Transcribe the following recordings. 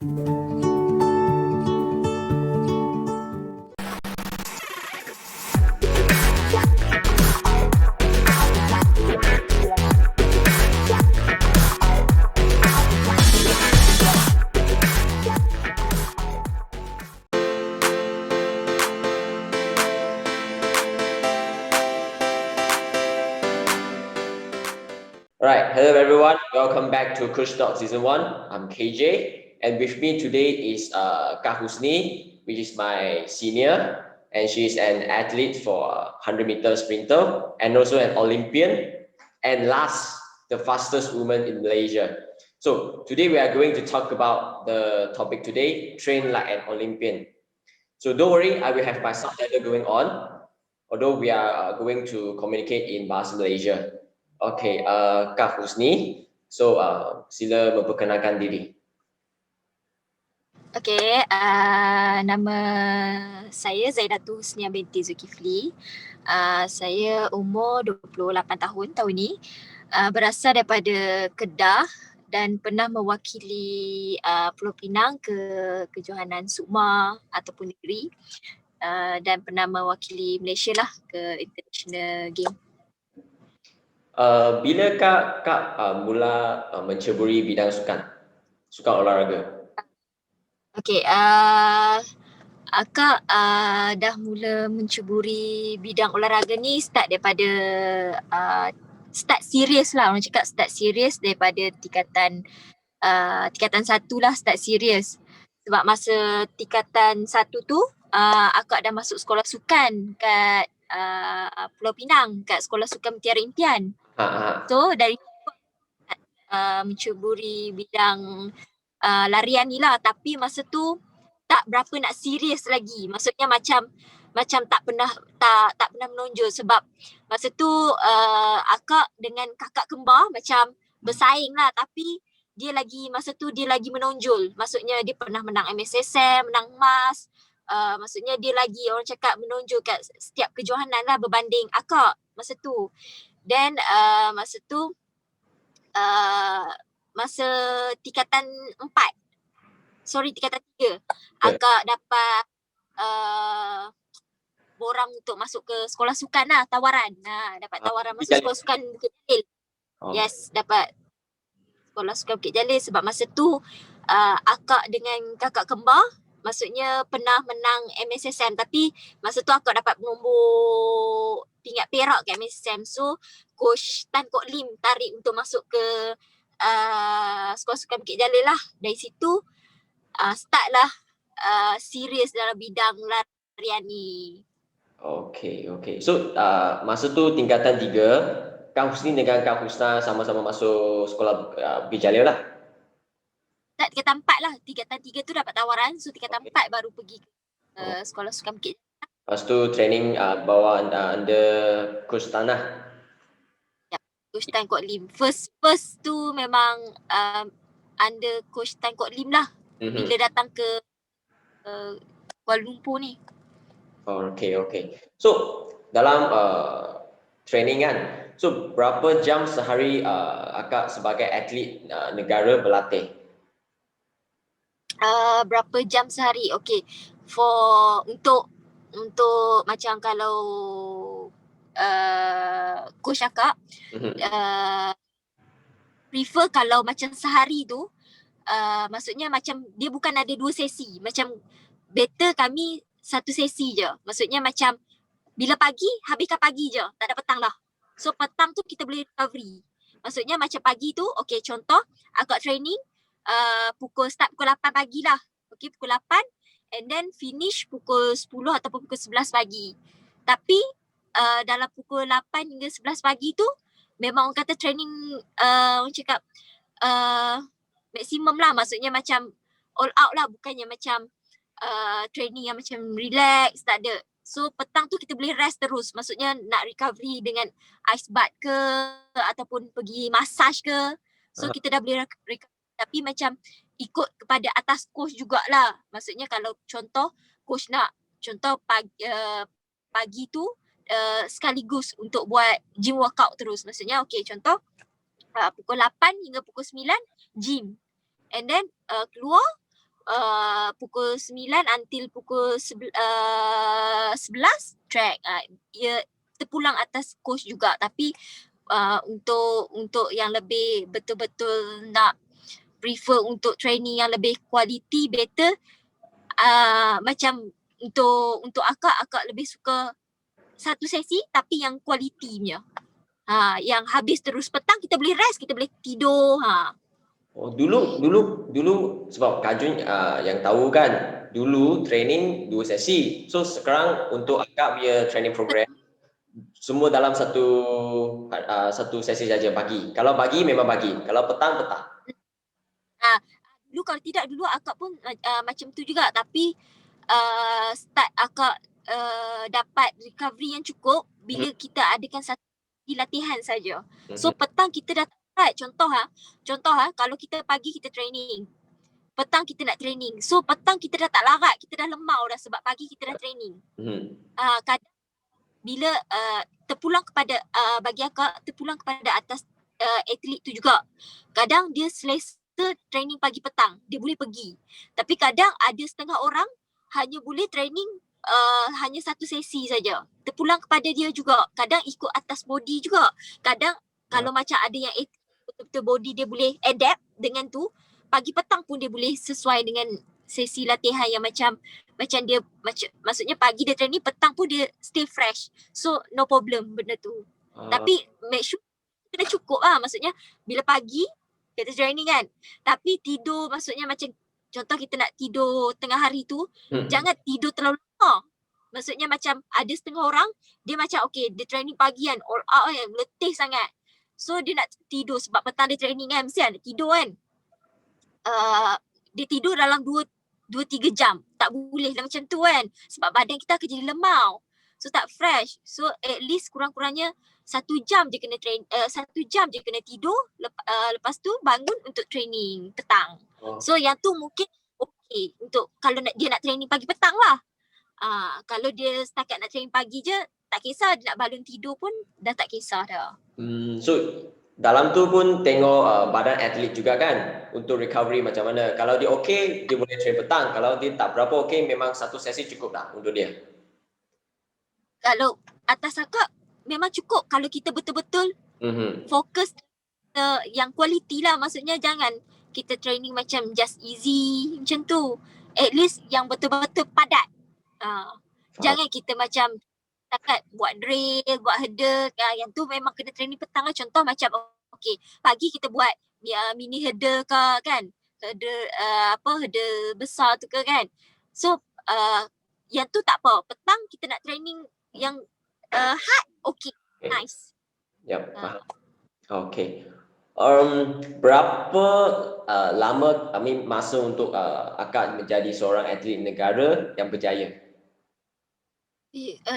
Alright, hello everyone. Welcome back to Crush Talk Season 1. I'm KJ, and with me today is Kak Husni, which is my senior, and she's an athlete for 100-meter sprinter and also an Olympian, and last, the fastest woman in Malaysia. So today we are going to talk about the topic today, train like an Olympian. So don't worry, I will have my subtitle going on, although we are going to communicate in Bahasa Malaysia. Okay, Kak Husni, so sila memperkenalkan diri. Okay, nama saya Zaidatul Husnia binti Zulkifli. Saya umur 28 tahun ni. Berasal daripada Kedah dan pernah mewakili Pulau Pinang ke kejohanan Sukma ataupun negeri. Dan pernah mewakili Malaysia lah ke international game. Bila Kak mula menceburi bidang sukan olahraga? Okay, Akak dah mula mencuburi bidang olahraga ni start daripada start serius lah, orang cakap start serius daripada tingkatan 1 lah, start serius. Sebab masa tingkatan 1 tu akak dah masuk sekolah sukan kat Pulau Pinang, kat Sekolah Sukan Mutiara Impian. So dari mencuburi bidang larian ni lah, tapi masa tu tak berapa nak serius lagi. Maksudnya macam tak pernah menonjol sebab masa tu akak dengan kakak kembar macam bersaing lah, tapi masa tu dia lagi menonjol. Maksudnya dia pernah menang MSSM, menang emas. Maksudnya dia lagi orang cakap menonjol kat setiap kejohanan lah berbanding akak masa tu. Then masa tu masa tingkatan 3, akak dapat borang untuk masuk ke sekolah sukan lah, tawaran. Dapat tawaran masuk sekolah sukan Bukit Jalil. Yes, dapat sekolah sukan Bukit Jalil sebab masa tu akak dengan kakak kembar maksudnya pernah menang MSSM, tapi masa tu akak dapat nombor pingat perak kat MSSM. So Coach Tan Kok Lim tarik untuk masuk ke sekolah sukan Bukit Jalil lah. Dari situ start lah serius dalam bidang larian ni. Okay. So masa tu tingkatan 3, Kak Husni dengan Kak Husna sama-sama masuk sekolah Bukit Jalil lah? Tak, tingkatan 4 lah. Tingkatan 3 tu dapat tawaran, so tingkatan 4 baru pergi ke sekolah sukan Bukit Jalil. Lepas tu training bawah under Coach Tanah? Coach Tan Kok Lim. First tu memang under Coach Tan Kok Lim lah. Bila datang ke Kuala Lumpur ni. Okay. So dalam training kan, so berapa jam sehari akak sebagai atlet negara berlatih? Berapa jam sehari? Okay. Untuk macam kalau coach akak prefer kalau macam sehari tu maksudnya macam dia bukan ada 2 sesi. Macam better kami 1 sesi je. Maksudnya macam bila pagi, habiskan pagi je. Tak ada petang lah. So petang tu kita boleh recovery. Maksudnya macam pagi tu, okay contoh akak training start pukul 8 pagi lah. Okay, pukul 8 and then finish pukul 10 ataupun pukul 11 pagi. Tapi dalam pukul 8 hingga 11 pagi tu memang orang kata training orang cakap maksimum lah. Maksudnya macam all out lah, bukannya macam training yang macam relax, tak ada. So petang tu kita boleh rest terus. Maksudnya nak recovery dengan ice bath ke ataupun pergi massage ke. So kita dah boleh recovery. Tapi macam ikut kepada atas coach jugalah. Maksudnya kalau contoh coach nak contoh pagi tu sekaligus untuk buat gym workout terus. Maksudnya okay contoh pukul 8 hingga pukul 9 gym. And then keluar pukul 9 until pukul 11 track. Ia terpulang atas coach juga, tapi untuk yang lebih betul-betul nak prefer untuk training yang lebih quality better, macam untuk akak lebih suka satu sesi tapi yang quality punya. Yang habis terus petang kita boleh rest, kita boleh tidur. Oh, dulu sebab Kak Jun yang tahu kan, dulu training 2 sesi. So sekarang untuk akak punya training program semua dalam satu sesi saja pagi. Kalau pagi memang pagi, kalau petang. Dulu kalau tidak, dulu akak pun macam tu juga, tapi start akak dapat recovery yang cukup bila kita adakan satu latihan saja. So petang kita dah tak. Contoh kalau kita pagi kita training, petang kita nak training. So petang kita dah tak larat, kita dah lemau dah sebab pagi kita dah training. Kadang bila terpulang kepada bagi akak terpulang kepada atas atlet tu juga. Kadang dia selesa training pagi petang, dia boleh pergi. Tapi kadang ada setengah orang hanya boleh training hanya satu sesi saja. Terpulang kepada dia juga. Kadang ikut atas body juga. Kadang kalau macam ada yang betul-betul body dia boleh adapt dengan tu, pagi petang pun dia boleh sesuai dengan sesi latihan yang macam dia maksudnya pagi dia training, petang pun dia stay fresh. So no problem benda tu. Tapi make sure kena cukup maksudnya bila pagi kita training kan, tapi tidur maksudnya macam contoh kita nak tidur tengah hari tu, jangan tidur terlalu lama. Maksudnya macam ada setengah orang dia macam okay, dia training pagi kan, all out kan, letih sangat. So dia nak tidur sebab petang dia training kan, mesti nak tidur kan. Dia tidur dalam 2-3 jam. Tak boleh lah macam tu kan. Sebab badan kita akan jadi lemau. So tak fresh. So at least kurang-kurangnya 1 jam je kena 1 jam je kena tidur. Lepas tu bangun untuk training petang. So yang tu mungkin okay untuk kalau dia nak training pagi petang lah. Kalau dia setakat nak training pagi je, tak kisah dia nak balun tidur pun dah tak kisah dah. So dalam tu pun tengok badan atlet juga kan untuk recovery macam mana. Kalau dia okey, dia boleh train petang. Kalau dia tak berapa okey, memang satu sesi cukup dah untuk dia. Kalau atas akak memang cukup kalau kita betul-betul fokus yang quality lah. Maksudnya jangan kita training macam just easy macam tu. At least yang betul-betul padat. Jangan kita macam takat buat drill, buat hurdle, yang tu memang kena training petang lah. Contoh macam okay, pagi kita buat mini hurdle ke kan, hurdle hurdle besar tu ke kan. So yang tu tak apa, petang kita nak training yang hard, okay, nice. Yep, okay. Berapa lama masa untuk akak menjadi seorang atlet negara yang berjaya?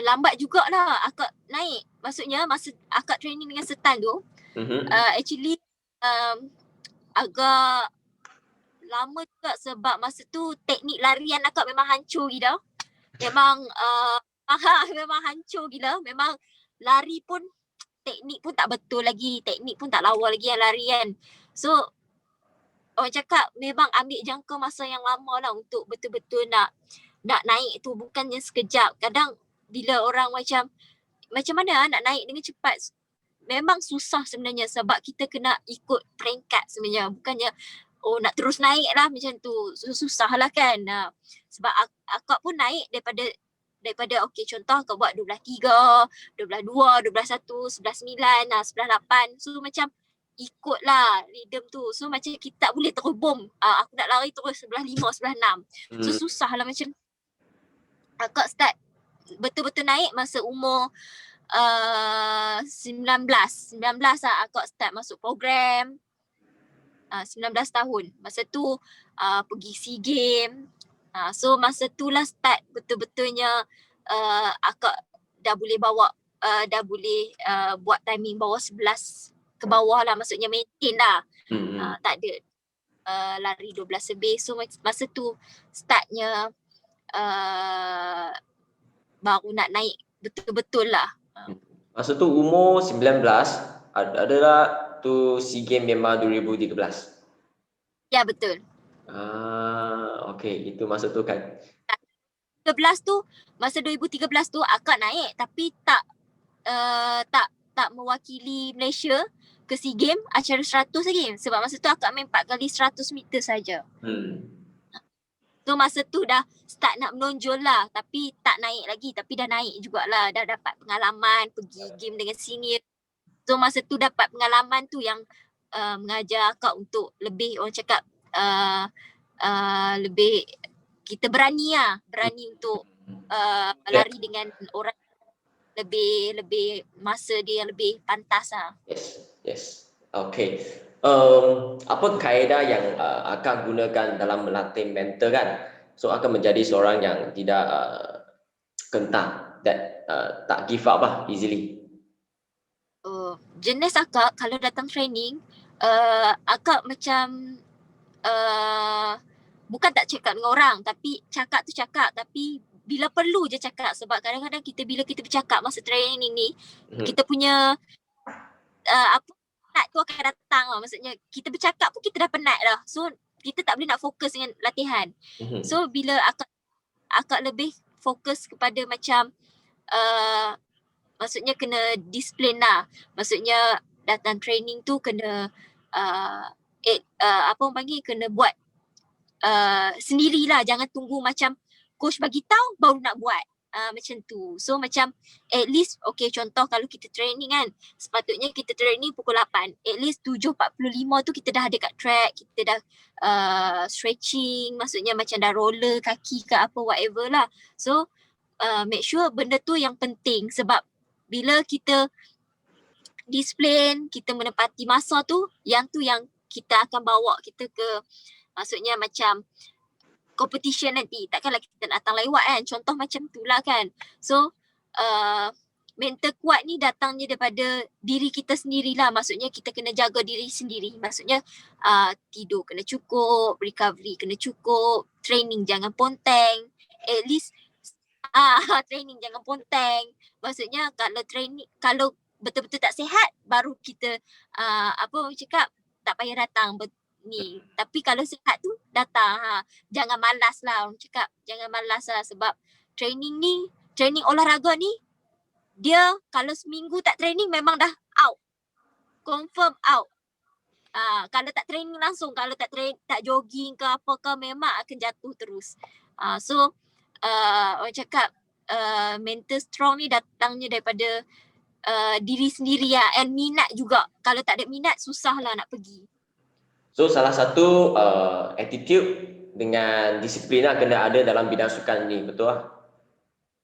Lambat jugalah akak naik. Maksudnya masa akak training dengan Setan tu, actually agak lama juga sebab masa tu teknik larian akak memang hancur gila. Memang memang hancur gila. Memang lari pun teknik pun tak betul lagi. Teknik pun tak lawa lagi yang larian. So orang cakap memang ambil jangka masa yang lama lah untuk betul-betul nak naik tu, bukannya sekejap. Kadang bila orang macam mana nak naik dengan cepat, memang susah sebenarnya sebab kita kena ikut peringkat sebenarnya. Bukannya nak terus naik lah macam tu. Susah lah kan. Sebab akak pun naik daripada okay, contoh akak buat 12.3, 12.2, 12.1, 11.9, 11.8. So macam ikutlah rhythm tu. So macam kita tak boleh terus boom. Aku nak lari terus 11.5, 11.6. So susah lah macam akak start betul-betul naik masa umur 19 lah akak start masuk program. 19 tahun. Masa tu pergi SEA Games. So masa tu lah start betul-betulnya akak dah boleh bawa dah boleh buat timing bawah 11 ke bawah lah, maksudnya maintain lah. Tak ada lari 12 lebih. So masa tu startnya baru nak naik betul-betul lah. Masa tu umur 19, adalah tu SEA Games Myanmar 2013. Ya betul. Okey, itu masa tu kan. 13 tu, masa 2013 tu akak naik tapi tak mewakili Malaysia ke SEA Games acara 100 lagi. Sebab masa tu akak main 4 kali 100 meter saja. So masa tu dah start nak menonjol lah, tapi tak naik lagi, tapi dah naik jugalah, dah dapat pengalaman pergi game dengan senior. So masa tu dapat pengalaman tu yang mengajar akak untuk lebih, orang cakap lebih kita berani untuk lari dengan orang lebih masa dia lebih pantas lah. Yes. Okay. Apa kaedah yang akak gunakan dalam melatih mental kan? So akan menjadi seorang yang tidak gentar, that tak give up lah easily. Jenis akak kalau datang training, akak macam bukan tak cakap dengan orang, tapi cakap tapi bila perlu je cakap. Sebab kadang-kadang bila kita bercakap masa training ni, kita punya penat tu akan datang lah. Maksudnya kita bercakap pun kita dah penat dah. So kita tak boleh nak fokus dengan latihan. So bila akak lebih fokus kepada macam maksudnya kena disiplin lah. Maksudnya datang training tu kena apa orang panggil, kena buat sendirilah. Jangan tunggu macam coach bagi tahu baru nak buat. Macam tu. So macam at least, okay, contoh kalau kita training kan, sepatutnya kita training pukul 8. At least 7.45 tu kita dah ada kat track, kita dah stretching, maksudnya macam dah roller kaki ke apa whatever lah. So make sure benda tu yang penting, sebab bila kita disiplin, kita menepati masa tu yang kita akan bawa kita ke, maksudnya macam competition nanti. Takkanlah kita datang lewat kan. Contoh macam tu lah kan. So mental kuat ni datangnya daripada diri kita sendirilah. Maksudnya kita kena jaga diri sendiri. Maksudnya tidur kena cukup, recovery kena cukup, training jangan ponteng. At least training jangan ponteng. Maksudnya kalau betul-betul tak sihat, baru kita apa orang cakap, tak payah datang ni. Tapi kalau sihat tu datang. Jangan malas lah orang cakap. Jangan malas lah, sebab training olahraga ni, dia kalau seminggu tak training memang dah out. Confirm out. Kalau tak training langsung, kalau tak jogging ke apa ke, memang akan jatuh terus. So orang cakap mental strong ni datangnya daripada diri sendiri lah, and minat juga. Kalau tak ada minat, susah lah nak pergi. So salah satu attitude dengan disiplin lah kena ada dalam bidang sukan ni, betul lah?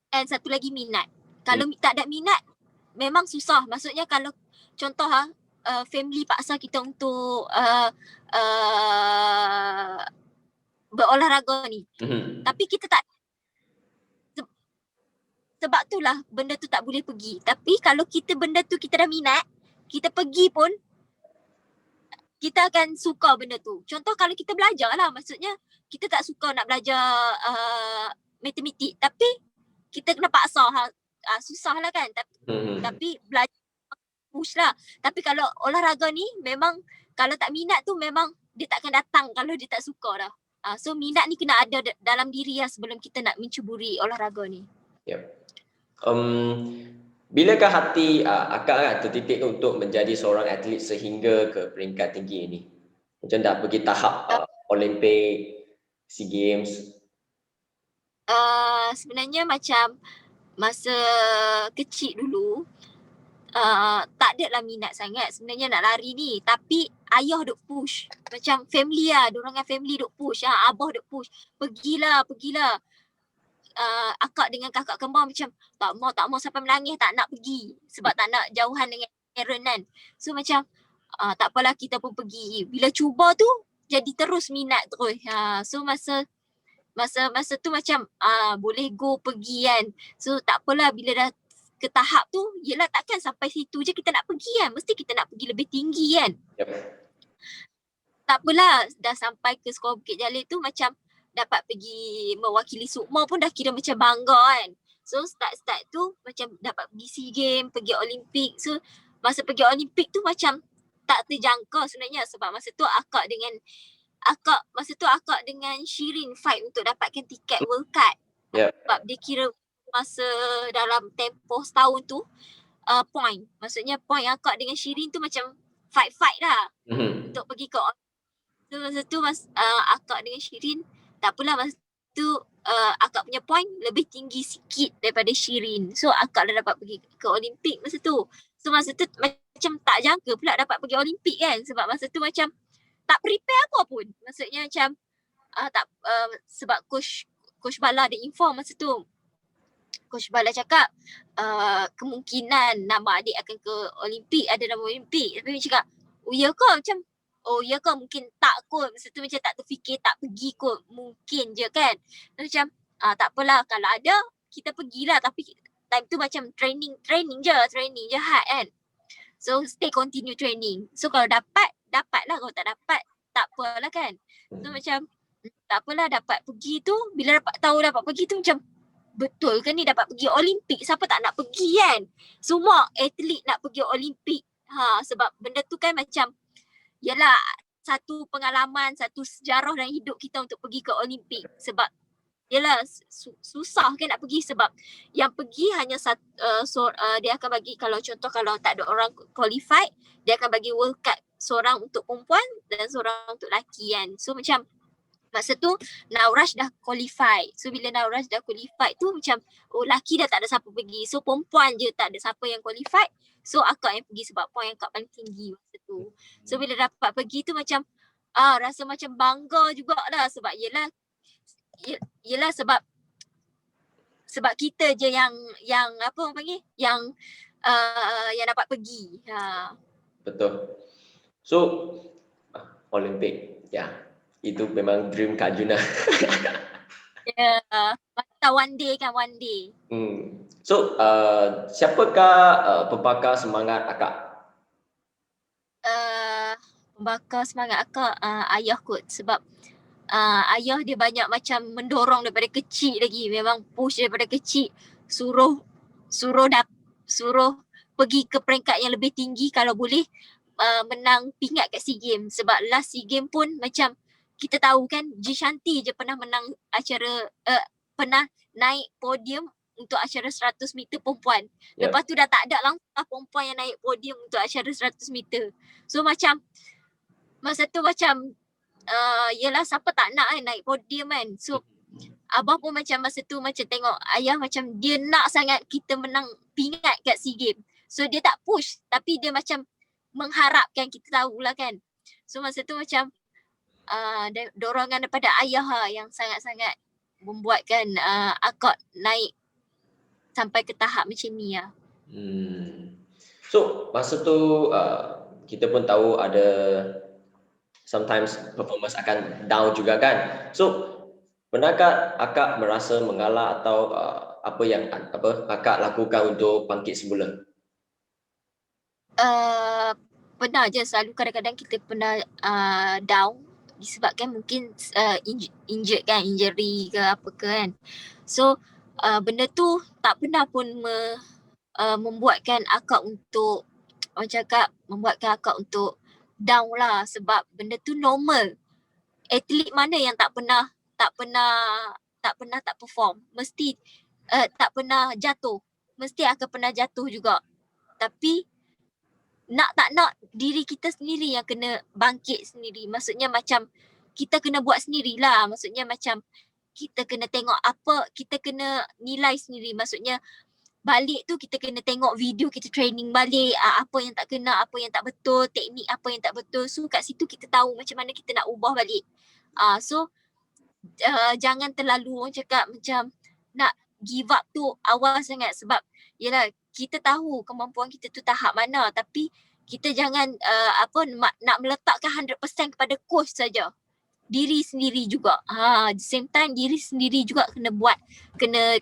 And satu lagi minat. Kalau tak ada minat, memang susah. Maksudnya kalau contoh family paksa kita untuk berolahraga ni. Tapi kita tak, sebab tu lah benda tu tak boleh pergi. Tapi kalau benda tu kita dah minat, kita pergi pun kita akan suka benda tu. Contoh kalau kita belajar lah, maksudnya kita tak suka nak belajar matematik, tapi kita kena paksa, susah lah kan. Tapi belajar push lah. Tapi kalau olahraga ni memang kalau tak minat tu memang dia takkan datang kalau dia tak suka dah. So minat ni kena ada dalam diri lah sebelum kita nak mencuburi olahraga ni. Bilakah hati akak kan tertitik untuk menjadi seorang atlet sehingga ke peringkat tinggi ini? Macam dah pergi tahap Olimpik, SEA Games? Sebenarnya macam masa kecil dulu, tak ada lah minat sangat sebenarnya nak lari ni. Tapi ayah duk push. Macam family lah, diorang family duk push. Abah duk push. Pergilah. Akak dengan kakak kembar macam tak mau sampai menangis, tak nak pergi sebab tak nak jauhan dengan parent kan. So macam tak apalah, kita pun pergi. Bila cuba tu jadi terus minat terus. So masa tu macam boleh go pergi kan. So tak apalah, bila dah ke tahap tu, yelah takkan sampai situ je kita nak pergi kan. Mesti kita nak pergi lebih tinggi kan. Tak apalah, dah sampai ke Sekolah Bukit Jalil tu macam dapat pergi mewakili Sukma pun dah kira macam bangga kan. So start tu macam dapat pergi SEA Games, pergi Olimpik. So masa pergi Olimpik tu macam tak terjangka sebenarnya, sebab masa tu akak dengan akak masa tu akak dengan Shirin fight untuk dapatkan tiket World Cup. Sebab dia kira masa dalam tempoh setahun tu point. Maksudnya point akak dengan Shirin tu macam fight lah untuk pergi ke so, masa tu akak dengan Shirin tak apalah masa tu akak punya point lebih tinggi sikit daripada Shirin. So akak dah dapat pergi ke Olimpik masa tu. So masa tu macam tak jangka pula dapat pergi Olimpik kan. Sebab masa tu macam tak prepare apa pun. Maksudnya macam sebab coach Bala ada inform masa tu. Coach Bala cakap kemungkinan nama adik akan ke Olimpik, ada nama Olimpik. Tapi dia cakap, oh ya ke? Macam, oh ya ke? Mungkin tak kot. Masa tu macam tak terfikir, tak pergi kot. Mungkin je kan. Macam, tak apalah. Kalau ada, kita pergilah. Tapi time tu macam training je hard kan. So stay continue training. So kalau dapat lah. Kalau tak dapat, tak apalah kan. So macam, tak apalah dapat pergi tu. Bila tahu dapat pergi tu macam, betul ke ni dapat pergi Olimpik? Siapa tak nak pergi kan? Semua atlet nak pergi Olimpik. Sebab benda tu kan macam, yalah satu pengalaman, satu sejarah dalam hidup kita untuk pergi ke Olimpik. Sebab yalah susah kan nak pergi sebab yang pergi hanya dia akan bagi, kalau contoh kalau tak ada orang qualified, dia akan bagi World Cup seorang untuk perempuan dan seorang untuk lelaki kan. So macam masa tu Nauraj dah qualify. So bila Nauraj dah qualify tu macam laki dah tak ada siapa pergi. So perempuan je tak ada siapa yang qualify. So akak yang pergi sebab point akak paling tinggi masa tu. So bila dapat pergi tu macam rasa macam bangga jugalah sebab yelah sebab kita je yang apa orang panggil yang dapat pergi. Betul. So Olimpik itu memang dream Kak Juna. One day. So siapakah pembakar semangat akak? Pembakar semangat akak ayah kot. Sebab ayah dia banyak macam mendorong daripada kecil lagi. Memang push daripada kecil. Suruh pergi ke peringkat yang lebih tinggi kalau boleh menang pingat kat SEA Games. Sebab last SEA Games pun macam kita tahu kan Ji Shanti je pernah menang acara pernah naik podium untuk acara 100 meter perempuan. Lepas tu dah tak ada langsung perempuan yang naik podium untuk acara 100 meter. So macam masa tu macam yelah siapa tak nak kan naik podium kan. So abah pun macam masa tu macam tengok ayah macam dia nak sangat kita menang pingat kat SEA Games. So dia tak push tapi dia macam mengharapkan, kita tahulah kan. So masa tu macam dorongan daripada ayah yang sangat-sangat membuatkan akak naik sampai ke tahap macam ni lah. So masa tu kita pun tahu ada sometimes performance akan down juga kan. So pernahkah akak merasa mengalah atau apa yang akak lakukan untuk bangkit semula? Pernah je, selalu kadang-kadang kita pernah down disebabkan mungkin injured kan, injury ke apa ke kan. So benda tu tak pernah pun membuatkan akak untuk membuatkan akak untuk down lah. Sebab benda tu normal. Atlet mana yang tak pernah tak perform, mesti tak pernah jatuh, mesti akan pernah jatuh juga. Tapi nak tak nak diri kita sendiri yang kena bangkit sendiri. Maksudnya macam kita kena buat sendirilah. Maksudnya macam kita kena tengok kita kena nilai sendiri. Maksudnya balik tu kita kena tengok video, kita training balik apa yang tak kena, apa yang tak betul, teknik apa yang tak betul. So kat situ kita tahu macam mana kita nak ubah balik. So jangan terlalu orang cakap macam nak give up tu awal sangat. Sebab yelah kita tahu kemampuan kita tu tahap mana, tapi kita jangan nak meletakkan 100% kepada coach saja. Diri sendiri juga. At the same time diri sendiri juga kena buat, kena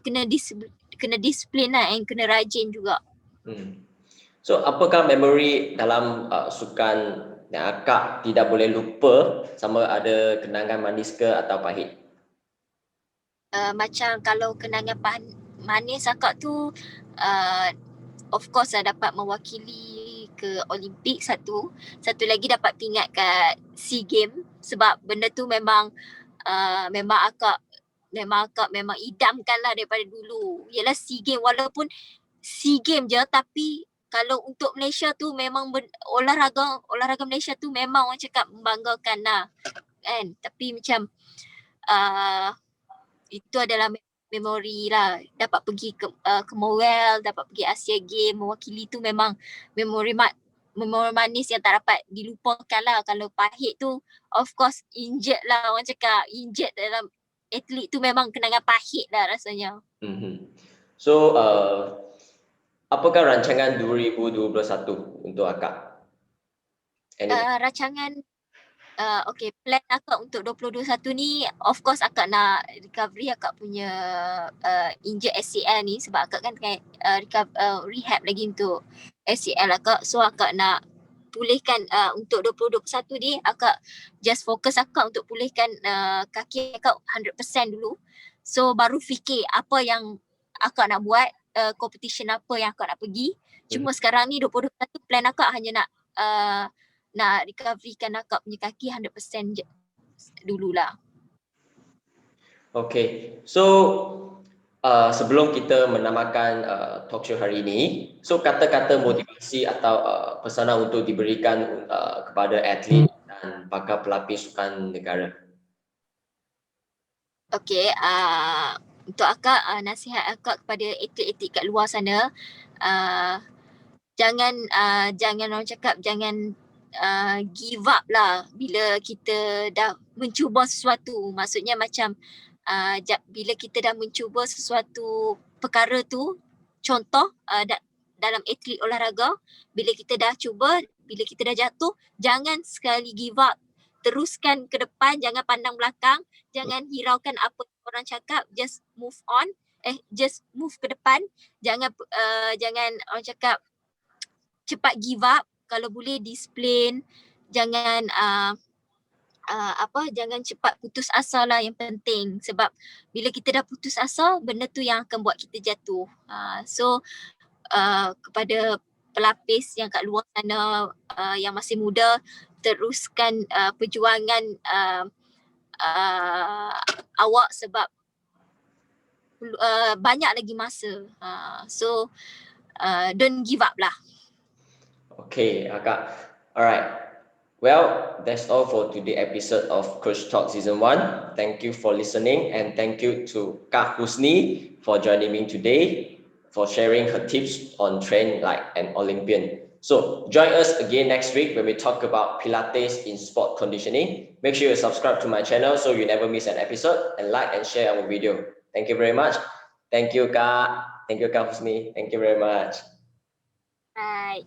disiplin lah, and kena rajin juga. So apakah memori dalam sukan yang akak tidak boleh lupa, sama ada kenangan manis ke atau pahit? Macam kalau kenangan manis akak tu of course dapat mewakili ke Olimpik satu lagi dapat pingat kat SEA Games sebab benda tu memang akak memang idamkan lah daripada dulu. Yalah SEA Games, walaupun SEA Games je, tapi kalau untuk Malaysia tu memang olahraga Malaysia tu memang orang cakap membanggakan lah kan. Tapi macam itu adalah memori lah, dapat pergi ke Commonwealth, dapat pergi Asia Games mewakili tu memang memori manis yang tak dapat dilupakan lah. Kalau pahit tu of course injured lah, orang cakap injured dalam atlet tu memang kenangan pahit lah rasanya. So apakah rancangan 2021 untuk akak? Rancangan okay, plan akak untuk 2021 ni of course akak nak recovery akak punya injured ACL ni, sebab akak kan tengah rehab lagi untuk ACL akak. So akak nak pulihkan untuk 2021 ni akak just fokus akak untuk pulihkan kaki akak 100% dulu. So baru fikir apa yang akak nak buat, competition apa yang akak nak pergi. Cuma sekarang ni 2021 plan akak hanya nak recoverykan akak punya kaki 100% dululah. Okay, so sebelum kita menamakan talk show hari ini, so kata-kata motivasi atau pesanan untuk diberikan kepada atlet dan bakal pelapis sukan negara. Okay, untuk akak, nasihat akak kepada atlet-atlet kat luar sana, jangan orang cakap jangan give up lah bila kita dah mencuba sesuatu. Maksudnya macam bila kita dah mencuba sesuatu perkara tu, contoh dalam atlet olahraga, bila kita dah cuba, bila kita dah jatuh, jangan sekali give up. Teruskan ke depan, jangan pandang belakang, jangan hiraukan apa orang cakap, just move on, just move ke depan. Jangan orang cakap cepat give up. Kalau boleh disiplin, jangan jangan cepat putus asa lah yang penting, sebab bila kita dah putus asa, benda tu yang akan buat kita jatuh. So kepada pelapis yang kat luar sana yang masih muda, teruskan perjuangan awak sebab banyak lagi masa. So don't give up lah. Okay, akak. Alright. Well, that's all for today's episode of Coach Talk Season 1. Thank you for listening, and thank you to Kak Husni for joining me today, for sharing her tips on training like an Olympian. So join us again next week when we talk about Pilates in sport conditioning. Make sure you subscribe to my channel so you never miss an episode, and like and share our video. Thank you very much. Thank you, Kak. Thank you, Kak Husni. Thank you very much. Bye.